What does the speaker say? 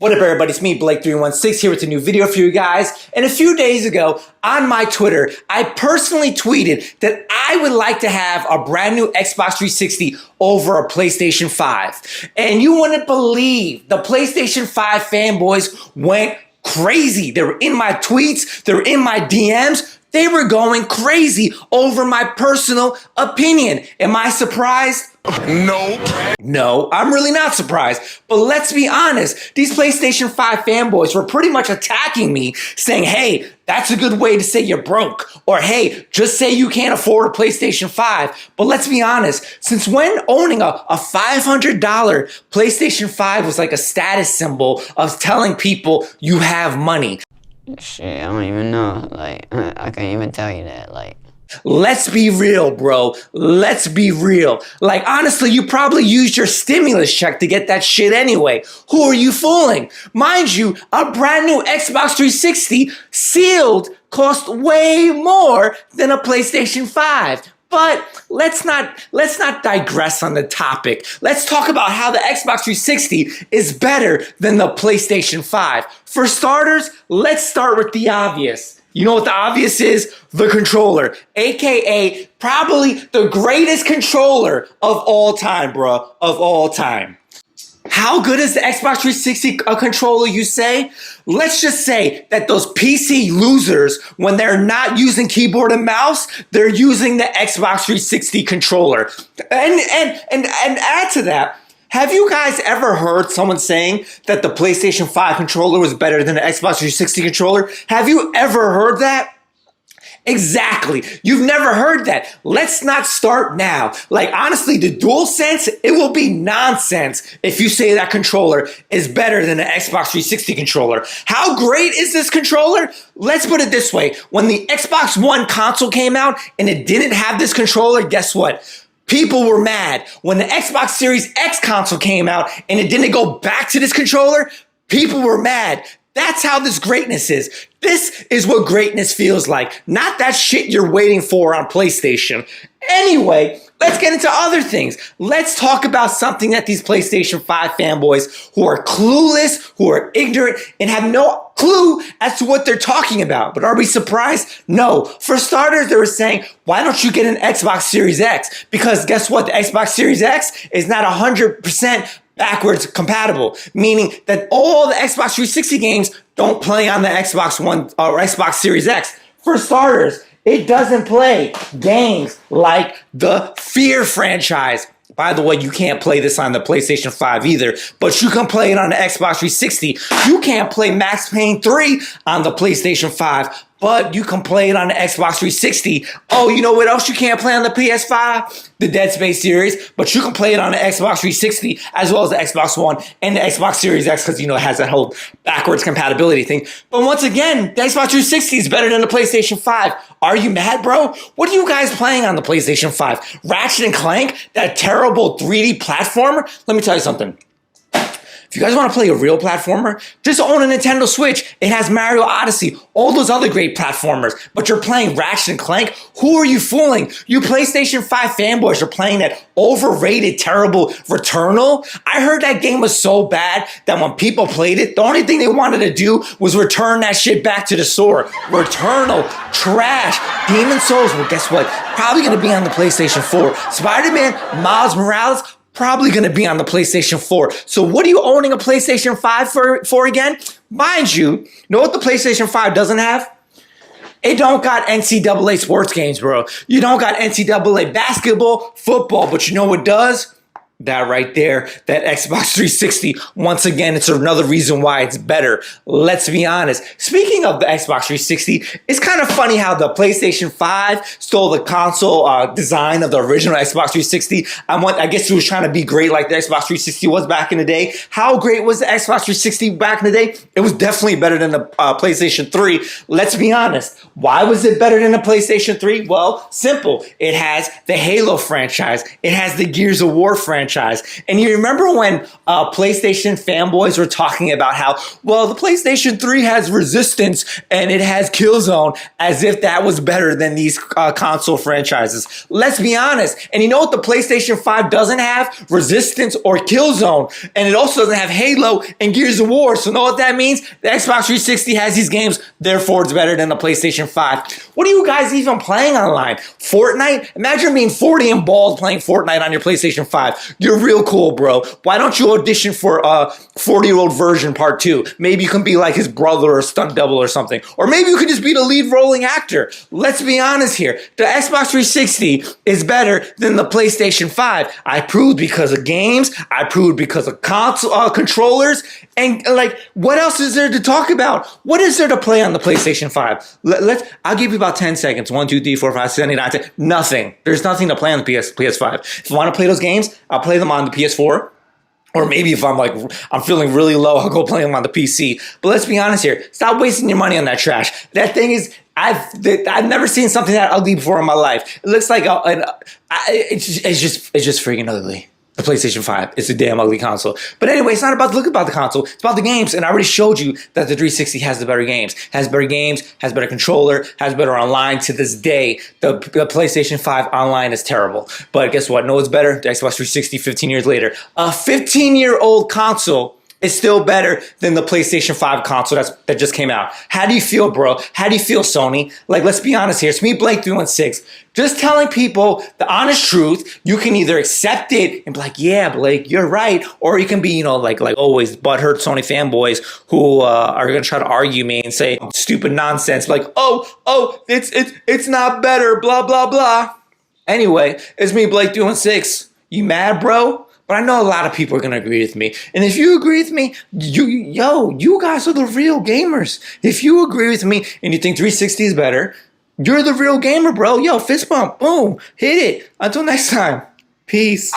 What up, everybody? It's me, Blake316, here with a new video for you guys. And a few days ago, on my Twitter, I personally tweeted that I would like to have a brand new Xbox 360 over a PlayStation 5. And you wouldn't believe the PlayStation 5 fanboys went crazy. They were in my tweets, they were in my DMs. They were going crazy over my personal opinion. Am I surprised? No, I'm really not surprised. But let's be honest, these PlayStation 5 fanboys were pretty much attacking me, saying, hey, that's a good way to say you're broke. Or, hey, just say you can't afford a PlayStation 5. But let's be honest, since when owning a $500 PlayStation 5 was like a status symbol of telling people you have money? Shit, I don't even know. Like, I can't even tell you that. Like, let's be real, bro. Let's be real. Like, honestly, you probably used your stimulus check to get that shit anyway. Who are you fooling? Mind you, a brand new Xbox 360 sealed cost way more than a PlayStation 5. But let's not digress on the topic. Let's talk about how the Xbox 360 is better than the PlayStation 5. For starters, let's start with the obvious. You know what the obvious is? The controller, aka probably the greatest controller of all time, bro, of all time. How good is the Xbox 360 controller, you say? Let's just say that those PC losers, when they're not using keyboard and mouse, they're using the Xbox 360 controller. And add to that, have you guys ever heard someone saying that the PlayStation 5 controller was better than the Xbox 360 controller? Have you ever heard that? Exactly. You've never heard that. Let's not start now. Like, honestly, the DualSense, it will be nonsense if you say that controller is better than the Xbox 360 controller. How great is this controller? Let's put it this way. When the Xbox One console came out and it didn't have this controller, guess what? People were mad. When the Xbox Series X console came out and it didn't go back to this controller, people were mad. That's how this greatness is. This is what greatness feels like. Not that shit you're waiting for on PlayStation. Anyway, let's get into other things. Let's talk about something that these PlayStation 5 fanboys who are clueless, who are ignorant, and have no clue as to what they're talking about. But are we surprised? No. For starters, they were saying, why don't you get an Xbox Series X? Because guess what? The Xbox Series X is not 100% backwards compatible, meaning that all the Xbox 360 games don't play on the Xbox One or Xbox Series X. For starters, it doesn't play games like the Fear franchise. By the way, you can't play this on the PlayStation 5 either, but you can play it on the Xbox 360. You can't play Max Payne 3 on the PlayStation 5, but you can play it on the Xbox 360. Oh, you know what else you can't play on the PS5? The Dead Space series, but you can play it on the Xbox 360 as well as the Xbox One and the Xbox Series X because, you know, it has that whole backwards compatibility thing. But once again, the Xbox 360 is better than the PlayStation 5. Are you mad, bro? What are you guys playing on the PlayStation 5? Ratchet and Clank? That terrible 3D platformer? Let me tell you something. If you guys want to play a real platformer, just own a Nintendo Switch. It has Mario Odyssey, all those other great platformers. But you're playing Ratchet and Clank? Who are you fooling? You PlayStation 5 fanboys are playing that overrated, terrible Returnal. I heard that game was so bad that when people played it, the only thing they wanted to do was return that shit back to the store. Returnal, trash. Demon's Souls, well, guess what? Probably going to be on the PlayStation 4. Spider-Man, Miles Morales, probably going to be on the PlayStation 4. So what are you owning a PlayStation 5 for again? Mind you, know what the PlayStation 5 doesn't have? It don't got NCAA sports games, bro. You don't got NCAA basketball, football, but you know what does? That right there, that Xbox 360, once again, it's another reason why it's better. Let's be honest. Speaking of the Xbox 360, it's kind of funny how the PlayStation 5 stole the console design of the original Xbox 360. I guess it was trying to be great like the Xbox 360 was back in the day. How great was the Xbox 360 back in the day? It was definitely better than the PlayStation 3. Let's be honest. Why was it better than the PlayStation 3? Well, simple. It has the Halo franchise. It has the Gears of War franchise. franchise. And you remember when PlayStation fanboys were talking about how, well, the PlayStation 3 has resistance and it has Killzone, as if that was better than these console franchises. Let's be honest. And you know what the PlayStation 5 doesn't have? Resistance or Killzone. And it also doesn't have Halo and Gears of War. So know what that means? The Xbox 360 has these games, therefore it's better than the PlayStation 5. What are you guys even playing online? Fortnite? Imagine being 40 and bald playing Fortnite on your PlayStation 5. You're real cool, bro. Why don't you audition for 40-year-old version part 2? Maybe you can be like his brother or stunt double or something. Or maybe you could just be the lead rolling actor. Let's be honest here. The Xbox 360 is better than the PlayStation 5. I proved because of games. I proved because of console controllers. And like, what else is there to talk about? What is there to play on the PlayStation 5? I'll give you about 10 seconds. 1, 2, 3, 4, 5, 6, 7, 8, 9, 10. Nothing. There's nothing to play on the PS5. If I want to play those games, I'll play them on the PS4. Or maybe if I'm feeling really low, I'll go play them on the PC. But let's be honest here. Stop wasting your money on that trash. That thing is, I've never seen something that ugly before in my life. It looks like it's just freaking ugly. The PlayStation 5. It's a damn ugly console. But anyway, it's not about the look about the console. It's about the games. And I already showed you that the 360 has the better games. Has better games, has better controller, has better online. To this day, the PlayStation 5 online is terrible. But guess what? No, it's better. The Xbox 360 15 years later. A 15-year-old console is still better than the PlayStation 5 console that just came out. How do you feel, bro? How do you feel, Sony? Like, let's be honest here. It's me, Blake316. Just telling people the honest truth. You can either accept it and be like, yeah, Blake, you're right. Or you can be, like always, butthurt Sony fanboys who are going to try to argue me and say stupid nonsense. Like, it's not better, blah, blah, blah. Anyway, it's me, Blake316. You mad, bro? But I know a lot of people are going to agree with me. And if you agree with me, you guys are the real gamers. If you agree with me and you think 360 is better, you're the real gamer, bro. Yo, fist bump. Boom. Hit it. Until next time. Peace.